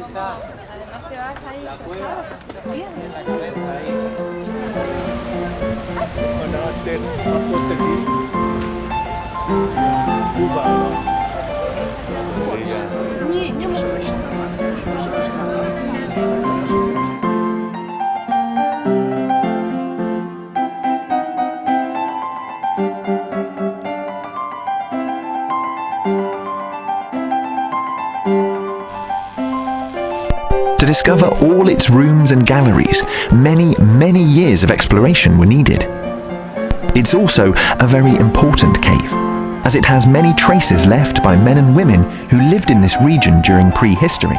Además te vas ahí cansado, pues te ríes. Nie, nie muszę się. To discover all its rooms and galleries, many years of exploration were needed. It's also a very important cave, as it has many traces left by men and women who lived in this region during prehistory.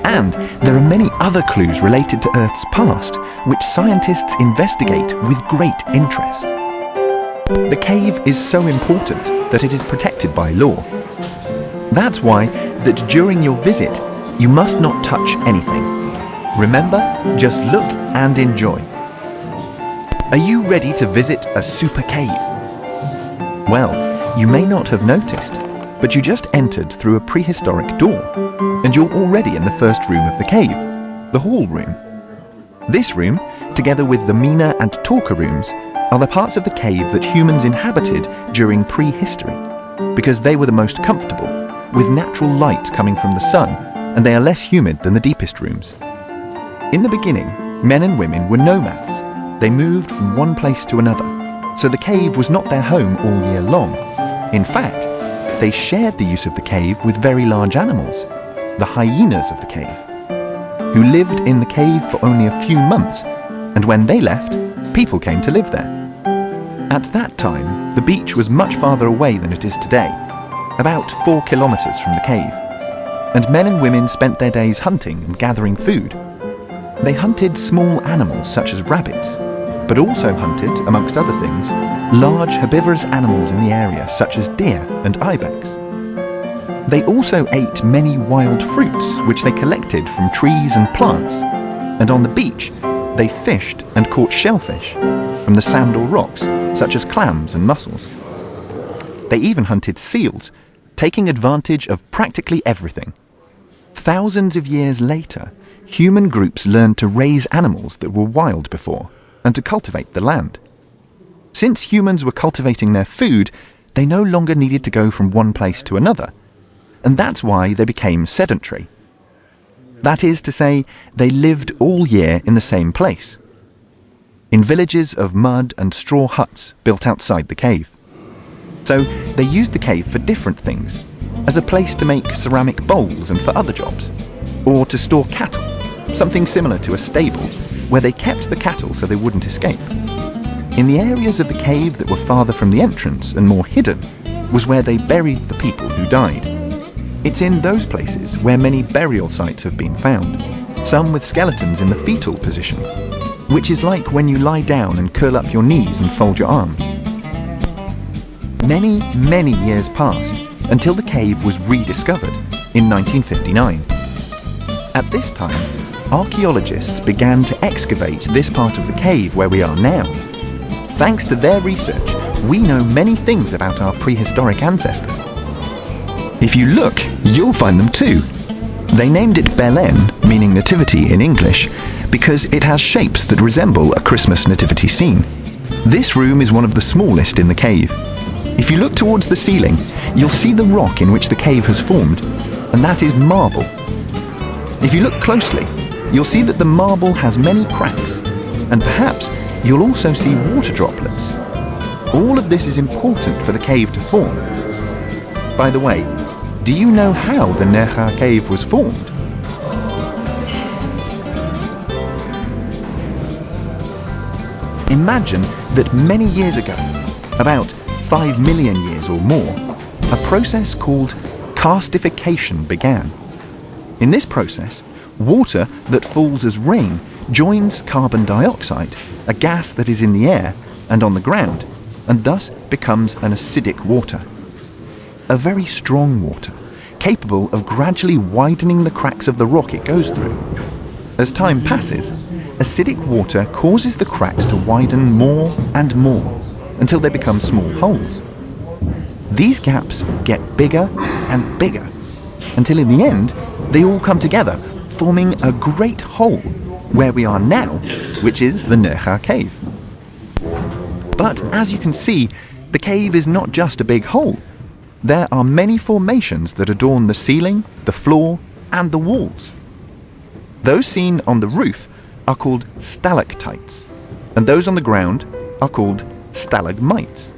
And there are many other clues related to Earth's past, which scientists investigate with great interest. The cave is so important that it is protected by law. That's why that during your visit, you must not touch anything. Remember, just look and enjoy. Are you ready to visit a super cave? Well, you may not have noticed, but you just entered through a prehistoric door, and you're already in the first room of the cave, the hall room. This room, together with the Mina and Torka rooms, are the parts of the cave that humans inhabited during prehistory, because they were the most comfortable, with natural light coming from the sun, and they are less humid than the deepest rooms. In the beginning, men and women were nomads. They moved from one place to another, so the cave was not their home all year long. In fact, they shared the use of the cave with very large animals, the hyenas of the cave, who lived in the cave for only a few months, and when they left, people came to live there. At that time, the beach was much farther away than it is today, about 4 kilometers from the cave, and men and women spent their days hunting and gathering food. They hunted small animals such as rabbits, but also hunted, amongst other things, large herbivorous animals in the area such as deer and ibex. They also ate many wild fruits which they collected from trees and plants, and on the beach they fished and caught shellfish from the sand or rocks such as clams and mussels. They even hunted seals, taking advantage of practically everything. Thousands of years later, human groups learned to raise animals that were wild before and to cultivate the land. Since humans were cultivating their food, they no longer needed to go from one place to another, and that's why they became sedentary. That is to say, they lived all year in the same place, in villages of mud and straw huts built outside the cave. So they used the cave for different things, as a place to make ceramic bowls and for other jobs, or to store cattle, something similar to a stable, where they kept the cattle so they wouldn't escape. In the areas of the cave that were farther from the entrance and more hidden was where they buried the people who died. It's in those places where many burial sites have been found, some with skeletons in the fetal position, which is like when you lie down and curl up your knees and fold your arms. Many years passed until the cave was rediscovered in 1959. At this time, archaeologists began to excavate this part of the cave where we are now. Thanks to their research, we know many things about our prehistoric ancestors. If you look, you'll find them too. They named it Belen, meaning nativity in English, because it has shapes that resemble a Christmas nativity scene. This room is one of the smallest in the cave. If you look towards the ceiling, you'll see the rock in which the cave has formed, and that is marble. If you look closely, you'll see that the marble has many cracks, and perhaps you'll also see water droplets. All of this is important for the cave to form. By the way, do you know how the Nerja cave was formed? Imagine that many years ago, about 5 million years or more, a process called karstification began. In this process, water that falls as rain joins carbon dioxide, a gas that is in the air and on the ground, and thus becomes an acidic water. A very strong water, capable of gradually widening the cracks of the rock it goes through. As time passes, acidic water causes the cracks to widen more and more until they become small holes. These gaps get bigger and bigger until in the end they all come together, forming a great hole where we are now, which is the Nerja cave. But as you can see, the cave is not just a big hole. There are many formations that adorn the ceiling, the floor, and the walls. Those seen on the roof are called stalactites, and those on the ground are called stalagmites.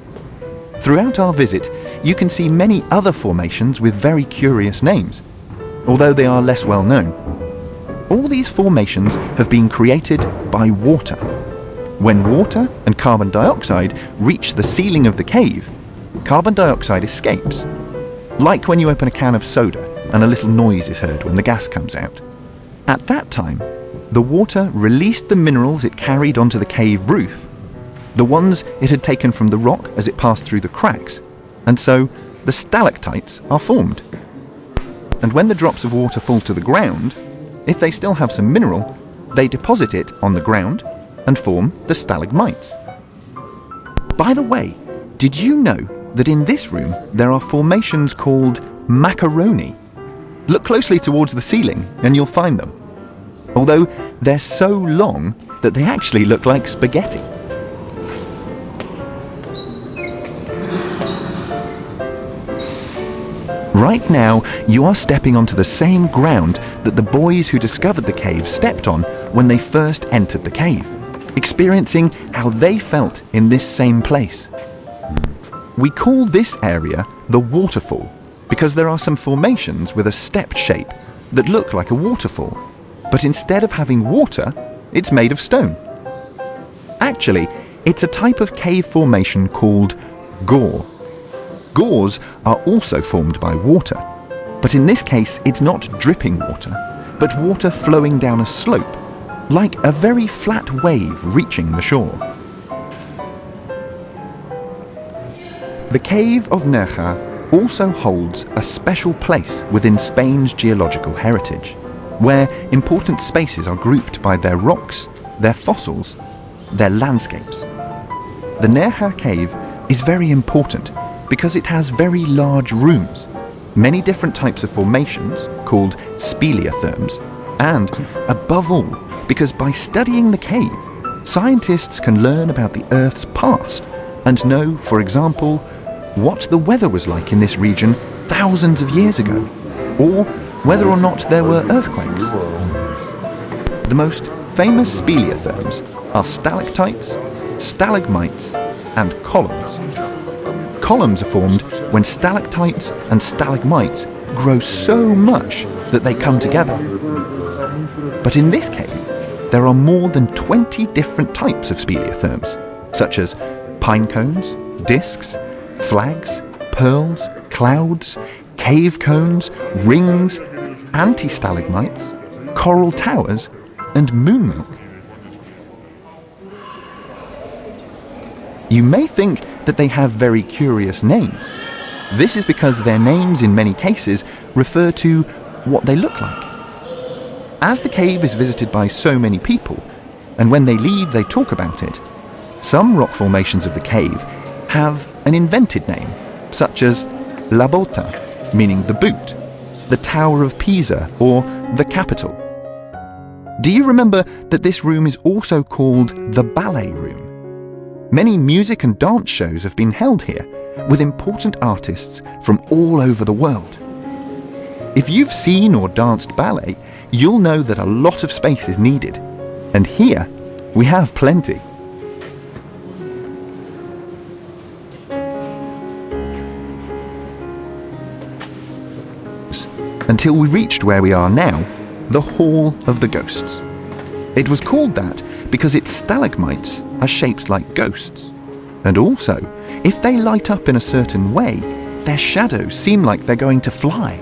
Throughout our visit, you can see many other formations with very curious names, although they are less well known. All these formations have been created by water. When water and carbon dioxide reach the ceiling of the cave, carbon dioxide escapes, like when you open a can of soda and a little noise is heard when the gas comes out. At that time, the water released the minerals it carried onto the cave roof, the ones it had taken from the rock as it passed through the cracks, and so the stalactites are formed. And when the drops of water fall to the ground, if they still have some mineral, they deposit it on the ground and form the stalagmites. By the way, did you know that in this room there are formations called macaroni? Look closely towards the ceiling and you'll find them, although they're so long that they actually look like spaghetti. Right now, you are stepping onto the same ground that the boys who discovered the cave stepped on when they first entered the cave, experiencing how they felt in this same place. We call this area the waterfall because there are some formations with a stepped shape that look like a waterfall, but instead of having water, it's made of stone. Actually, it's a type of cave formation called gore. Gores are also formed by water, but in this case it's not dripping water, but water flowing down a slope, like a very flat wave reaching the shore. The Cave of Nerja also holds a special place within Spain's geological heritage, where important spaces are grouped by their rocks, their fossils, their landscapes. The Nerja cave is very important because it has very large rooms, many different types of formations called speleotherms, and above all, because by studying the cave, scientists can learn about the Earth's past and know, for example, what the weather was like in this region thousands of years ago, or whether or not there were earthquakes. The most famous speleotherms are stalactites, stalagmites, and columns. Columns are formed when stalactites and stalagmites grow so much that they come together. But in this cave, there are more than 20 different types of speleotherms, such as pine cones, discs, flags, pearls, clouds, cave cones, rings, anti-stalagmites, coral towers, and moon milk. You may think that they have very curious names. This is because their names in many cases refer to what they look like. As the cave is visited by so many people, and when they leave they talk about it, some rock formations of the cave have an invented name, such as La Botta, meaning the boot, the Tower of Pisa, or the Capitol. Do you remember that this room is also called the ballet room? Many music and dance shows have been held here, with important artists from all over the world. If you've seen or danced ballet, you'll know that a lot of space is needed, and here we have plenty. Until we reached where we are now, the Hall of the Ghosts. It was called that because its stalagmites are shaped like ghosts. And also, if they light up in a certain way, their shadows seem like they're going to fly.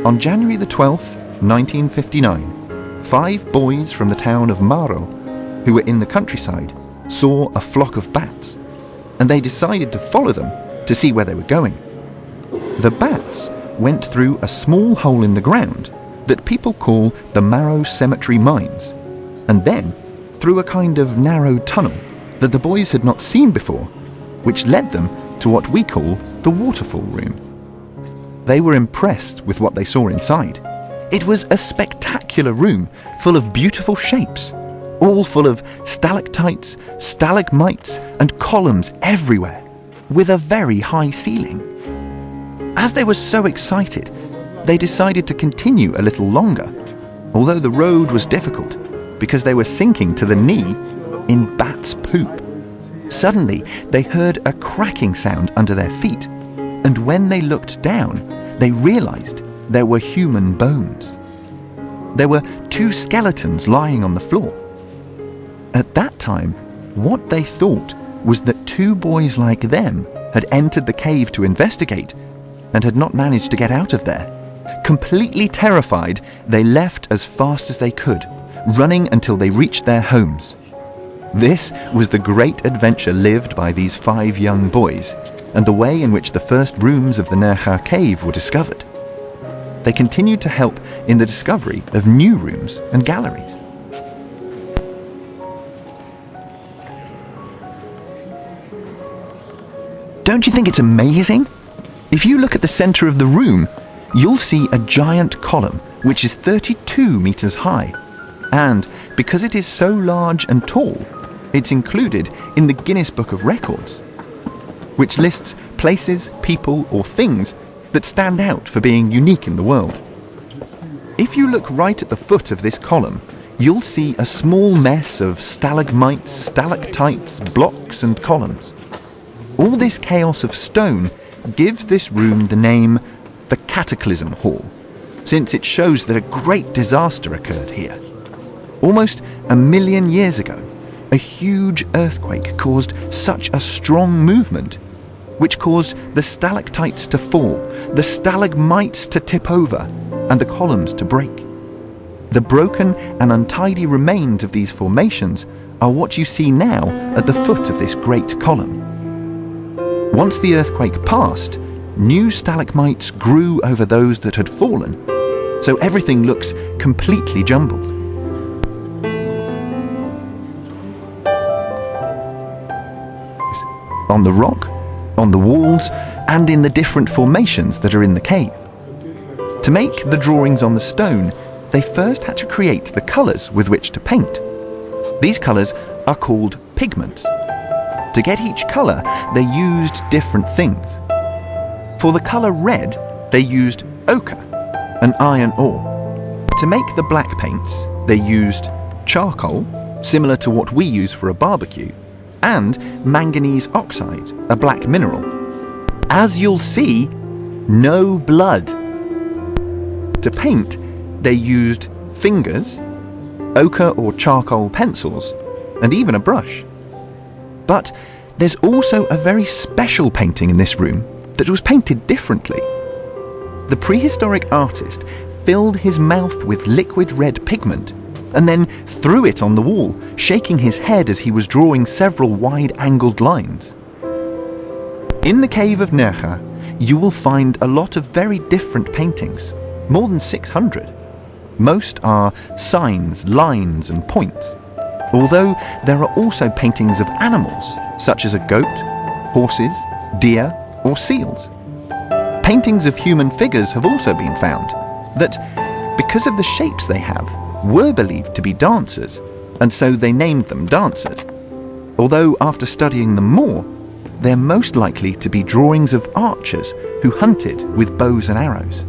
On January the 12th, 1959, 5 boys from the town of Maro, who were in the countryside, saw a flock of bats, and they decided to follow them to see where they were going. The bats went through a small hole in the ground that people call the Maro Cemetery Mines, and then through a kind of narrow tunnel that the boys had not seen before, which led them to what we call the waterfall room. They were impressed with what they saw inside, It was a spectacular room full of beautiful shapes, all full of stalactites, stalagmites, and columns everywhere, with a very high ceiling. As they were so excited, they decided to continue a little longer, although the road was difficult because they were sinking to the knee in bat's poop. Suddenly, they heard a cracking sound under their feet, and when they looked down, they realized there were human bones. There were 2 skeletons lying on the floor. At that time, what they thought was that 2 boys like them had entered the cave to investigate and had not managed to get out of there. Completely terrified, they left as fast as they could, running until they reached their homes. This was the great adventure lived by these 5 young boys, and the way in which the first rooms of the Nerja cave were discovered. They continued to help in the discovery of new rooms and galleries. Don't you think it's amazing? If you look at the center of the room, you'll see a giant column which is 32 meters high. And because it is so large and tall, it's included in the Guinness Book of Records, which lists places, people, or things that stand out for being unique in the world. If you look right at the foot of this column, you'll see a small mess of stalagmites, stalactites, blocks, and columns. All this chaos of stone gives this room the name the Cataclysm Hall, since it shows that a great disaster occurred here. Almost 1 million years ago, a huge earthquake caused such a strong movement, which caused the stalactites to fall, the stalagmites to tip over, and the columns to break. The broken and untidy remains of these formations are what you see now at the foot of this great column. Once the earthquake passed, new stalagmites grew over those that had fallen, so everything looks completely jumbled. On the rock, on the walls, and in the different formations that are in the cave. To make the drawings on the stone, they first had to create the colours with which to paint. These colours are called pigments. To get each colour, they used different things. For the colour red, they used ochre, an iron ore. To make the black paints, they used charcoal, similar to what we use for a barbecue, and manganese oxide, a black mineral. As you'll see, no blood. To paint, they used fingers, ochre or charcoal pencils, and even a brush. But there's also a very special painting in this room that was painted differently. The prehistoric artist filled his mouth with liquid red pigment and then threw it on the wall, shaking his head as he was drawing several wide-angled lines. In the Cave of Nerja, you will find a lot of very different paintings, more than 600. Most are signs, lines, and points, although there are also paintings of animals, such as a goat, horses, deer, or seals. Paintings of human figures have also been found that, because of the shapes they have, were believed to be dancers, and so they named them dancers. Although after studying them more, they're most likely to be drawings of archers who hunted with bows and arrows.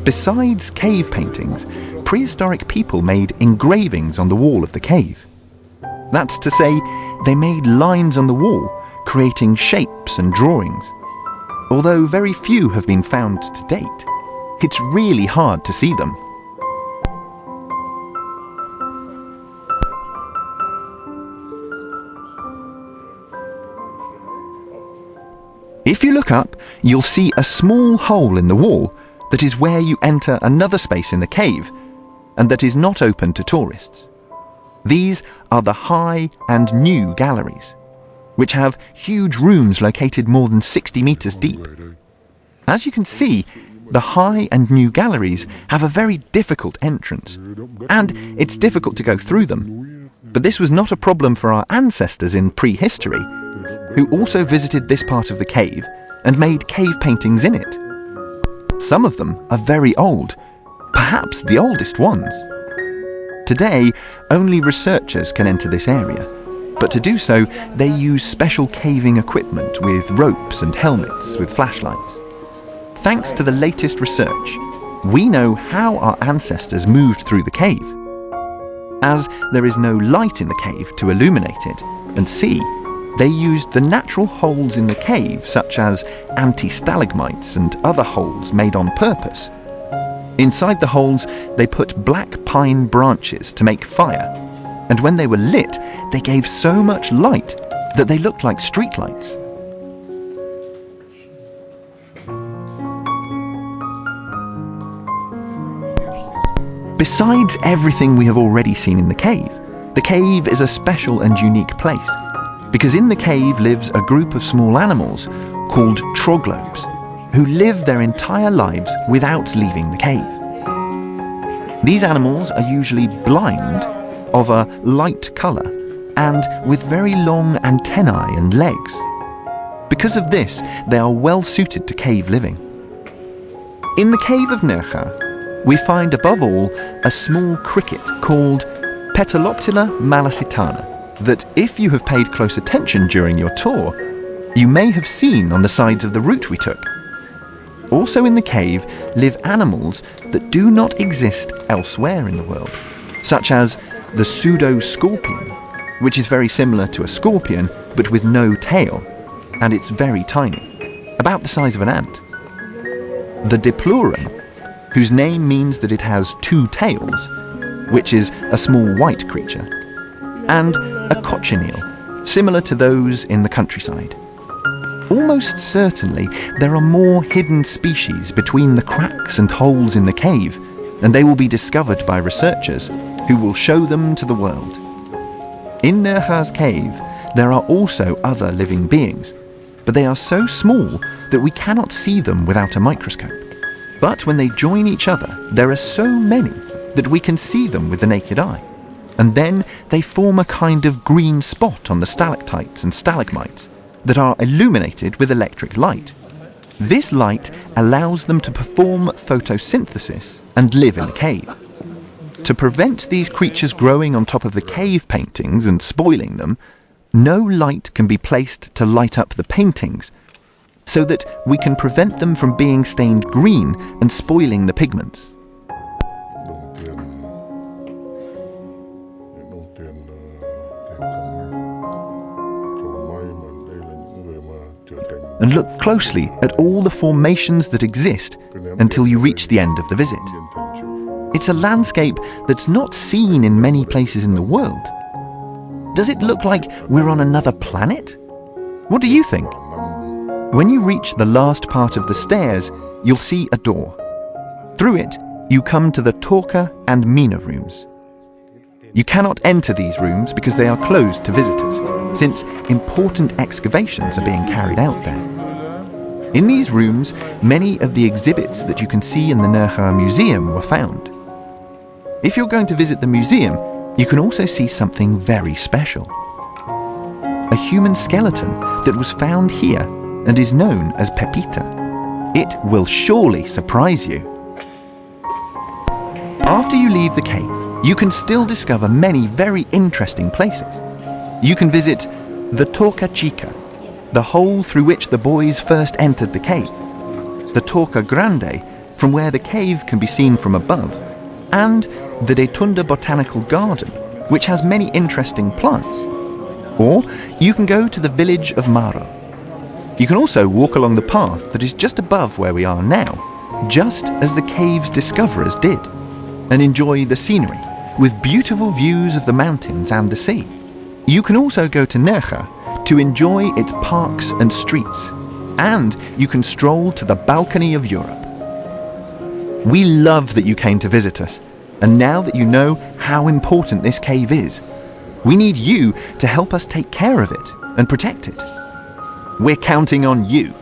Besides cave paintings, prehistoric people made engravings on the wall of the cave. That's to say, they made lines on the wall, creating shapes and drawings. Although very few have been found to date, it's really hard to see them. If you look up, you'll see a small hole in the wall that is where you enter another space in the cave, and that is not open to tourists. These are the high and new galleries, which have huge rooms located more than 60 meters deep. As you can see, the high and new galleries have a very difficult entrance, and it's difficult to go through them. But this was not a problem for our ancestors in prehistory, who also visited this part of the cave and made cave paintings in it. Some of them are very old, perhaps the oldest ones. Today, only researchers can enter this area, but to do so, they use special caving equipment with ropes and helmets with flashlights. Thanks to the latest research, we know how our ancestors moved through the cave. As there is no light in the cave to illuminate it and see, they used the natural holes in the cave, such as anti-stalagmites and other holes made on purpose. Inside the holes, they put black pine branches to make fire, and when they were lit, they gave so much light that they looked like streetlights. Besides everything we have already seen in the cave is a special and unique place, because in the cave lives a group of small animals called troglobes, who live their entire lives without leaving the cave. These animals are usually blind, of a light colour, and with very long antennae and legs. Because of this, they are well suited to cave living. In the cave of Nerja, we find above all a small cricket called Petaloptila malacitana that, if you have paid close attention during your tour, you may have seen on the sides of the route we took. Also in the cave live animals that do not exist elsewhere in the world, such as the pseudo-scorpion, which is very similar to a scorpion but with no tail, and it's very tiny, about the size of an ant. The diplurum, whose name means that it has two tails, which is a small white creature, and a cochineal, similar to those in the countryside. Almost certainly there are more hidden species between the cracks and holes in the cave, and they will be discovered by researchers who will show them to the world. In Nerja's cave there are also other living beings, but they are so small that we cannot see them without a microscope. But when they join each other, there are so many that we can see them with the naked eye, and then they form a kind of green spot on the stalactites and stalagmites that are illuminated with electric light. This light allows them to perform photosynthesis and live in the cave. To prevent these creatures growing on top of the cave paintings and spoiling them, no light can be placed to light up the paintings, so that we can prevent them from being stained green and spoiling the pigments. And look closely at all the formations that exist until you reach the end of the visit. It's a landscape that's not seen in many places in the world. Does it look like we're on another planet? What do you think? When you reach the last part of the stairs, you'll see a door. Through it, you come to the Torca and Mina rooms. You cannot enter these rooms because they are closed to visitors, since important excavations are being carried out there. In these rooms, many of the exhibits that you can see in the Nerja Museum were found. If you're going to visit the museum, you can also see something very special. A human skeleton that was found here and is known as Pepita. It will surely surprise you. After you leave the cave, you can still discover many very interesting places. You can visit the Torca Chica, the hole through which the boys first entered the cave, the Torca Grande, from where the cave can be seen from above, and the Detunda Botanical Garden, which has many interesting plants. Or you can go to the village of Maro. You can also walk along the path that is just above where we are now, just as the cave's discoverers did, and enjoy the scenery, with beautiful views of the mountains and the sea. You can also go to Nerja to enjoy its parks and streets, and you can stroll to the balcony of Europe. We love that you came to visit us, and now that you know how important this cave is, we need you to help us take care of it and protect it. We're counting on you.